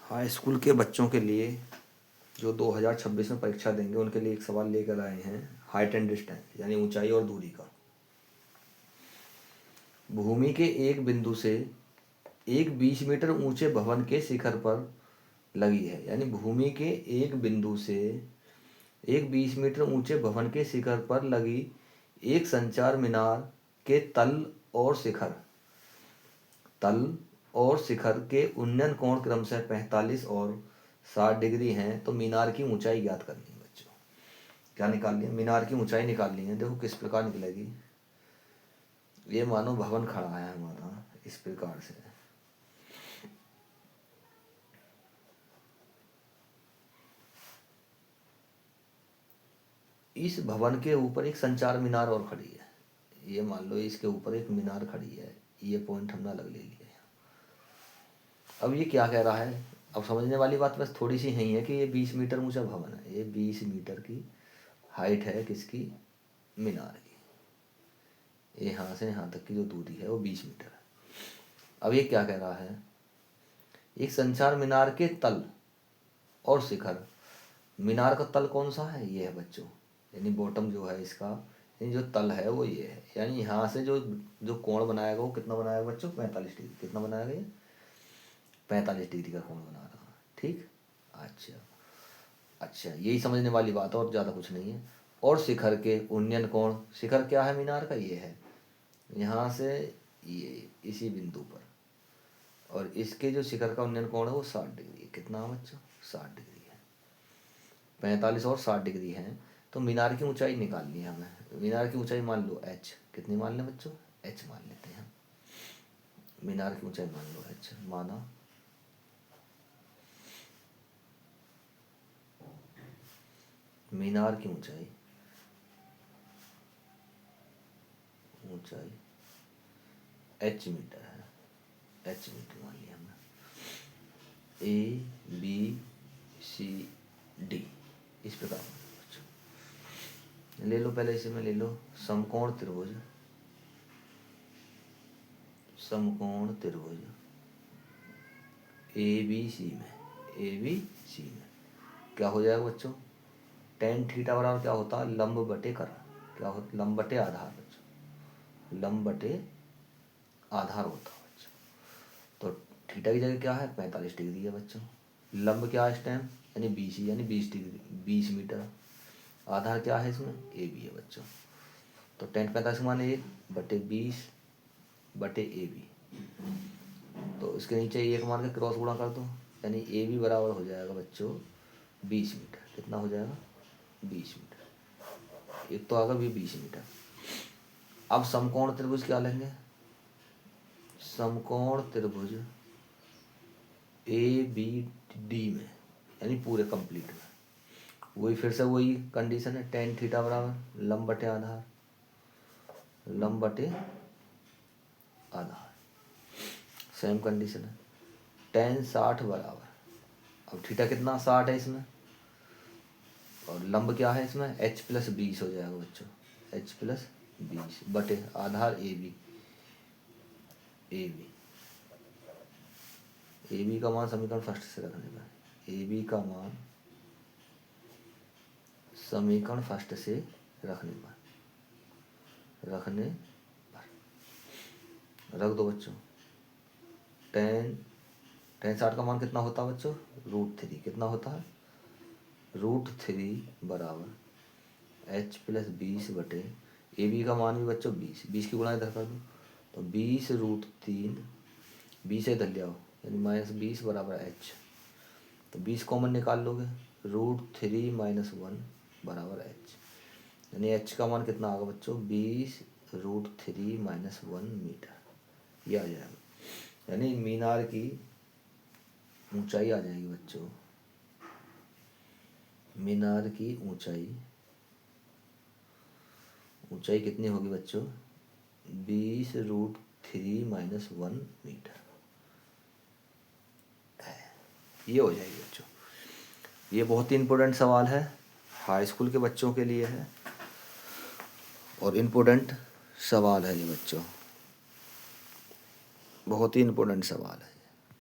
High school के बच्चों के लिए जो 2026 में परीक्षा देंगे उनके लिए एक सवाल लेकर आए हैं हाइट एंड डिस्टेंस यानी ऊंचाई और दूरी का। भूमि के एक बिंदु से एक 20 मीटर ऊंचे भवन के शिखर पर लगी है, यानी भूमि के एक बिंदु से एक 20 मीटर ऊंचे भवन के शिखर पर लगी एक संचार मीनार के तल और शिखर के उन्नयन कोण क्रमशः 45 और 60 डिग्री हैं, तो मीनार की ऊंचाई ज्ञात करनी है। बच्चों क्या निकालनी है? मीनार की ऊंचाई निकालनी है। देखो किस प्रकार निकलेगी। ये मानो भवन खड़ा है हमारा, इस प्रकार से इस भवन के ऊपर एक संचार मीनार और खड़ी है। ये मान लो इसके ऊपर एक मीनार खड़ी है, ये पॉइंट हमने अलग ले लिया। अब ये क्या कह रहा है? अब समझने वाली बात बस थोड़ी सी यही है कि ये 20 मीटर ऊंचा भवन है, ये 20 मीटर की हाइट है किसकी? मीनार की। यहाँ से यहाँ तक की जो दूरी है वो 20 मीटर है। अब ये क्या कह रहा है? एक संचार मीनार के तल और शिखर। मीनार का तल कौन सा है? ये है बच्चों, यानी बॉटम जो है इसका, यानी जो तल है वो ये है। यानी यहाँ से जो जो कोण बनाएगा वो कितना बनाएगा बच्चों? 45 डिग्री। कितना बनाएगा ये? 45 डिग्री का कोण बना रहा है। ठीक, अच्छा यही समझने वाली बात है और ज़्यादा कुछ नहीं है। और शिखर के उन्नयन कोण, शिखर क्या है मीनार का? ये है, यहाँ से ये इसी बिंदु पर, और इसके जो शिखर का उन्नयन कोण है वो 60 डिग्री है। कितना है बच्चों? 60 डिग्री है। 45 और 60 डिग्री है, तो मीनार की ऊंचाई निकालनी है हमें। मीनार की ऊंचाई मान लो h। कितनी मान लें बच्चों? h मान लेते हैं। मीनार की ऊंचाई मान लो h, माना। मीनार की ऊंचाई h मीटर है, h मीटर मान लिया हमने। ABCD इस प्रकार ले लो। पहले इसे में ले लो समकोण त्रिभुज ABC में क्या हो जाएगा बच्चों? tan थीटा बराबर क्या होता है? लंब बटे कर। क्या होता? लंब बटे आधार बच्चों, लंब बटे आधार होता है बच्चों। तो थीटा की जगह क्या है? 45 डिग्री है बच्चों। लंब क्या है इस टाइम? यानी BC, यानी 20 डिग्री, 20 मीटर। आधार क्या है इसमें? AB है बच्चों। तो tan 45 माने 1 बटे 20 बटे AB, तो इसके नीचे 1 मान के क्रॉस गुणा कर दो, यानी AB बराबर हो जाएगा बच्चों 20 मीटर। कितना हो जाएगा? 20 मीटर। एक तो आ गया 20 मीटर। अब समकोण त्रिभुज क्या लेंगे? समकोण त्रिभुज ABD में, यानी पूरे कंप्लीट में, वही फिर से वही कंडीशन है। tan थीटा बराबर लंब बटे आधार, लंब बटे आधार, सेम कंडीशन है। tan 60 बराबर, अब थीटा कितना? 60 है इसमें, और लंब क्या है इसमें? h प्लस 20 हो जाएगा बच्चों, h प्लस 20 बटे आधार AB का मान समीकरण फर्स्ट से रखने पर, AB का मान समीकरण फर्स्ट से रखने पर रख दो बच्चों। tan 60 का मान कितना होता है बच्चों? √3। कितना होता है? √3 बराबर h प्लस 20 बटे AB का मान भी बच्चों 20 की गुणा इधर कर दो, तो 20√3, 20 इधर ले आओ, यानी -20 बराबर h। तो 20 कॉमन निकाल लोगे, √3 - 1 बराबर h, यानी h का मान कितना आएगा बच्चों? 20√3 - 1 मीटर। ये आ जाएगा, यानी मीनार की ऊंचाई आ जाएगी बच्चों। मीनार की ऊंचाई कितनी होगी बच्चों? 20√3 - 1 मीटर। ये हो जाएगी बच्चों। ये बहुत ही इम्पोर्टेंट सवाल है, हाई स्कूल के बच्चों के लिए है और इम्पोर्टेंट सवाल है ये बच्चों, बहुत ही इम्पोर्टेंट सवाल है।